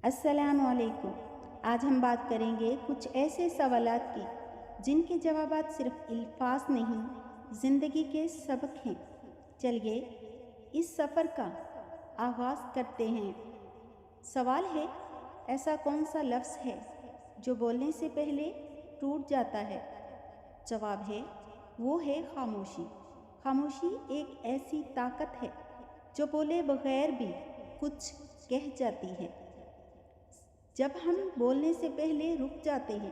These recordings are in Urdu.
السلام علیکم۔ آج ہم بات کریں گے کچھ ایسے سوالات کی جن کے جوابات صرف الفاظ نہیں، زندگی کے سبق ہیں۔ چلیے اس سفر کا آغاز کرتے ہیں۔ سوال ہے، ایسا کون سا لفظ ہے جو بولنے سے پہلے ٹوٹ جاتا ہے؟ جواب ہے، وہ ہے خاموشی۔ خاموشی ایک ایسی طاقت ہے جو بولے بغیر بھی کچھ کہہ جاتی ہے۔ جب ہم بولنے سے پہلے رک جاتے ہیں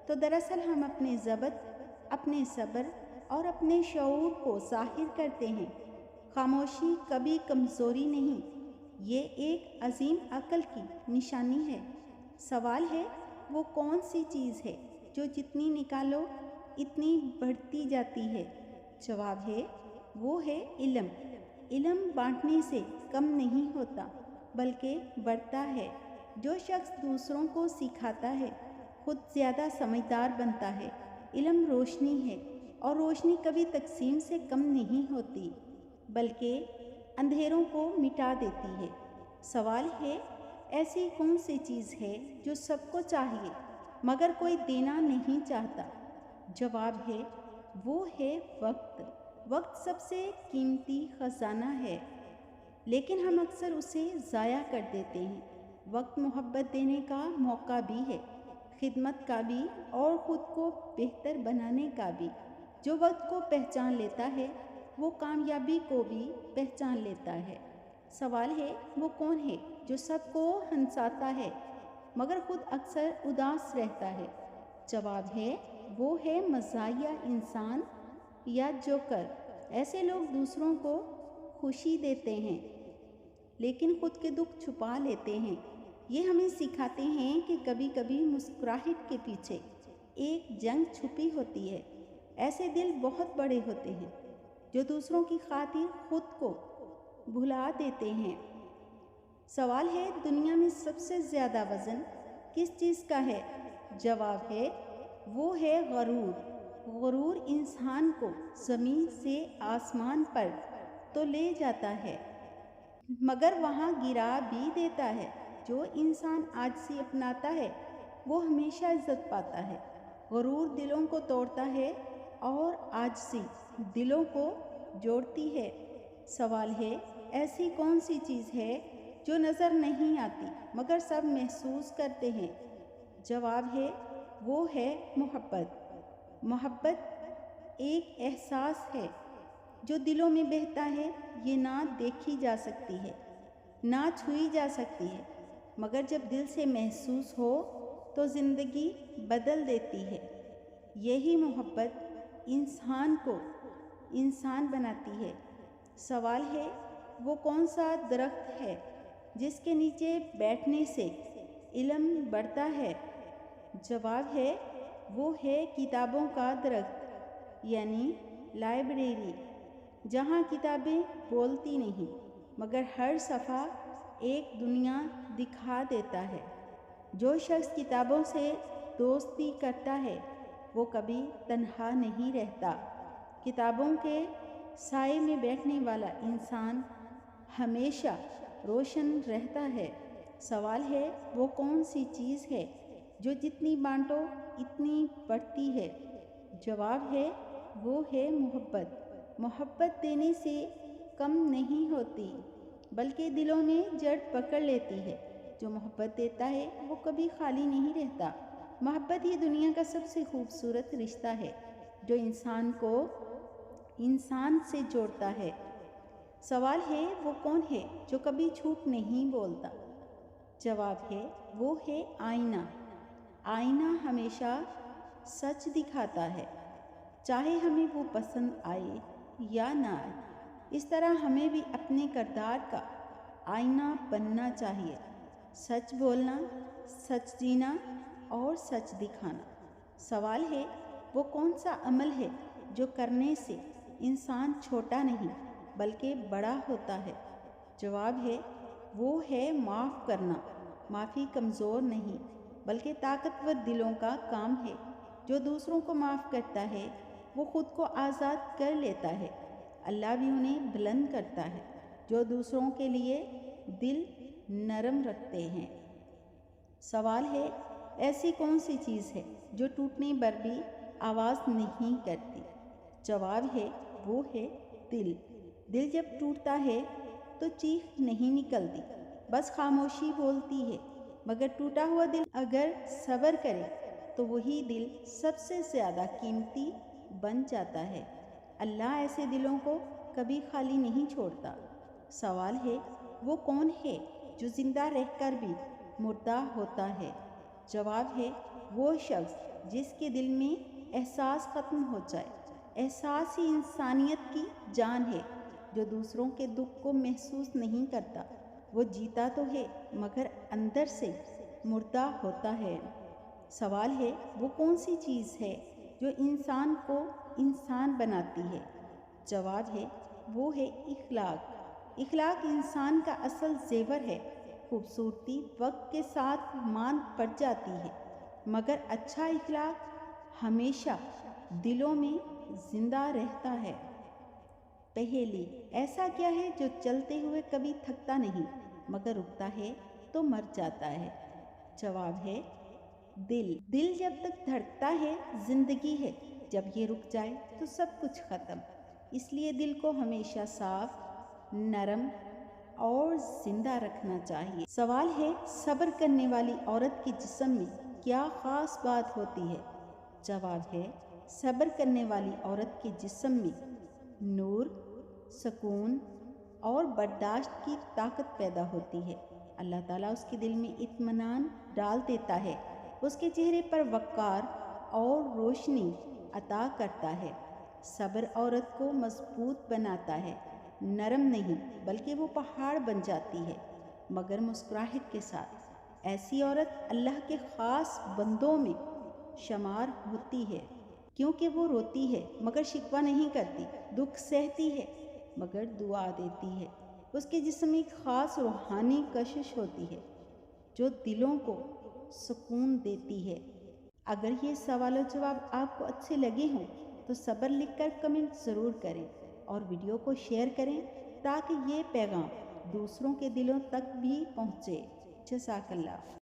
تو دراصل ہم اپنے ضبط، اپنے صبر اور اپنے شعور کو ظاہر کرتے ہیں۔ خاموشی کبھی کمزوری نہیں، یہ ایک عظیم عقل کی نشانی ہے۔ سوال ہے، وہ کون سی چیز ہے جو جتنی نکالو اتنی بڑھتی جاتی ہے؟ جواب ہے، وہ ہے علم۔ علم بانٹنے سے کم نہیں ہوتا بلکہ بڑھتا ہے۔ جو شخص دوسروں کو سکھاتا ہے خود زیادہ سمجھدار بنتا ہے۔ علم روشنی ہے اور روشنی کبھی تقسیم سے کم نہیں ہوتی بلکہ اندھیروں کو مٹا دیتی ہے۔ سوال ہے، ایسی کون سی چیز ہے جو سب کو چاہیے مگر کوئی دینا نہیں چاہتا؟ جواب ہے، وہ ہے وقت۔ وقت سب سے قیمتی خزانہ ہے لیکن ہم اکثر اسے ضائع کر دیتے ہیں۔ وقت محبت دینے کا موقع بھی ہے، خدمت کا بھی اور خود کو بہتر بنانے کا بھی۔ جو وقت کو پہچان لیتا ہے وہ کامیابی کو بھی پہچان لیتا ہے۔ سوال ہے، وہ کون ہے جو سب کو ہنساتا ہے مگر خود اکثر اداس رہتا ہے؟ جواب ہے، وہ ہے مزاحیہ انسان یا جوکر۔ ایسے لوگ دوسروں کو خوشی دیتے ہیں لیکن خود کے دکھ چھپا لیتے ہیں۔ یہ ہمیں سکھاتے ہیں کہ کبھی کبھی مسکراہٹ کے پیچھے ایک جنگ چھپی ہوتی ہے۔ ایسے دل بہت بڑے ہوتے ہیں جو دوسروں کی خاطر خود کو بھلا دیتے ہیں۔ سوال ہے، دنیا میں سب سے زیادہ وزن کس چیز کا ہے؟ جواب ہے، وہ ہے غرور۔ غرور انسان کو زمین سے آسمان پر تو لے جاتا ہے مگر وہاں گرا بھی دیتا ہے۔ جو انسان عاجزی اپناتا ہے وہ ہمیشہ عزت پاتا ہے۔ غرور دلوں کو توڑتا ہے اور عاجزی دلوں کو جوڑتی ہے۔ سوال ہے، ایسی کون سی چیز ہے جو نظر نہیں آتی مگر سب محسوس کرتے ہیں؟ جواب ہے، وہ ہے محبت۔ محبت ایک احساس ہے جو دلوں میں بہتا ہے۔ یہ نہ دیکھی جا سکتی ہے، نہ چھوئی جا سکتی ہے مگر جب دل سے محسوس ہو تو زندگی بدل دیتی ہے۔ یہی محبت انسان کو انسان بناتی ہے۔ سوال ہے، وہ کون سا درخت ہے جس کے نیچے بیٹھنے سے علم بڑھتا ہے؟ جواب ہے، وہ ہے کتابوں کا درخت، یعنی لائبریری، جہاں کتابیں بولتی نہیں مگر ہر صفحہ ایک دنیا دکھا دیتا ہے۔ جو شخص کتابوں سے دوستی کرتا ہے وہ کبھی تنہا نہیں رہتا۔ کتابوں کے سائے میں بیٹھنے والا انسان ہمیشہ روشن رہتا ہے۔ سوال ہے، وہ کون سی چیز ہے جو جتنی بانٹو اتنی بڑھتی ہے؟ جواب ہے، وہ ہے محبت۔ محبت دینے سے کم نہیں ہوتی بلکہ دلوں میں جڑ پکڑ لیتی ہے۔ جو محبت دیتا ہے وہ کبھی خالی نہیں رہتا۔ محبت یہ دنیا کا سب سے خوبصورت رشتہ ہے جو انسان کو انسان سے جوڑتا ہے۔ سوال ہے، وہ کون ہے جو کبھی جھوٹ نہیں بولتا؟ جواب ہے، وہ ہے آئینہ۔ آئینہ ہمیشہ سچ دکھاتا ہے، چاہے ہمیں وہ پسند آئے یا نہ آئے۔ اس طرح ہمیں بھی اپنے کردار کا آئینہ بننا چاہیے، سچ بولنا، سچ جینا اور سچ دکھانا۔ سوال ہے، وہ کون سا عمل ہے جو کرنے سے انسان چھوٹا نہیں بلکہ بڑا ہوتا ہے؟ جواب ہے، وہ ہے معاف کرنا۔ معافی کمزور نہیں بلکہ طاقتور دلوں کا کام ہے۔ جو دوسروں کو معاف کرتا ہے وہ خود کو آزاد کر لیتا ہے، اللہ بھی انہیں بلند کرتا ہے۔ جو دوسروں کے لیے دل نرم رکھتے ہیں سوال ہے، ایسی کون سی چیز ہے جو ٹوٹنے پر بھی آواز نہیں کرتی؟ جواب ہے، وہ ہے دل۔ دل جب ٹوٹتا ہے تو چیخ نہیں نکلتی، بس خاموشی بولتی ہے۔ مگر ٹوٹا ہوا دل اگر صبر کرے تو وہی دل سب سے زیادہ قیمتی بن جاتا ہے۔ اللہ ایسے دلوں کو کبھی خالی نہیں چھوڑتا۔ سوال ہے، وہ کون ہے جو زندہ رہ کر بھی مردہ ہوتا ہے؟ جواب ہے، وہ شخص جس کے دل میں احساس ختم ہو جائے۔ احساس ہی انسانیت کی جان ہے۔ جو دوسروں کے دکھ کو محسوس نہیں کرتا وہ جیتا تو ہے مگر اندر سے مردہ ہوتا ہے۔ سوال ہے، وہ کون سی چیز ہے جو انسان کو انسان بناتی ہے؟ جواب ہے، وہ ہے اخلاق۔ اخلاق انسان کا اصل زیور ہے۔ خوبصورتی وقت کے ساتھ ماند پڑ جاتی ہے مگر اچھا اخلاق ہمیشہ دلوں میں زندہ رہتا ہے۔ پہیلی، ایسا کیا ہے جو چلتے ہوئے کبھی تھکتا نہیں مگر رکتا ہے تو مر جاتا ہے؟ جواب ہے، دل۔ دل جب تک دھڑکتا ہے زندگی ہے، جب یہ رک جائے تو سب کچھ ختم۔ اس لیے دل کو ہمیشہ صاف، نرم اور زندہ رکھنا چاہیے۔ سوال ہے، صبر کرنے والی عورت کے جسم میں کیا خاص بات ہوتی ہے؟ جواب ہے، صبر کرنے والی عورت کے جسم میں نور، سکون اور برداشت کی طاقت پیدا ہوتی ہے۔ اللہ تعالیٰ اس کے دل میں اطمینان ڈال دیتا ہے، اس کے چہرے پر وقار اور روشنی عطا کرتا ہے۔ صبر عورت کو مضبوط بناتا ہے، نرم نہیں بلکہ وہ پہاڑ بن جاتی ہے مگر مسکراہٹ کے ساتھ۔ ایسی عورت اللہ کے خاص بندوں میں شمار ہوتی ہے، کیونکہ وہ روتی ہے مگر شکوہ نہیں کرتی، دکھ سہتی ہے مگر دعا دیتی ہے۔ اس کے جسم میں ایک خاص روحانی کشش ہوتی ہے جو دلوں کو سکون دیتی ہے۔ اگر یہ سوال و جواب آپ کو اچھے لگے ہوں تو صبر لکھ کر کمنٹ ضرور کریں اور ویڈیو کو شیئر کریں تاکہ یہ پیغام دوسروں کے دلوں تک بھی پہنچے۔ جزاک اللہ۔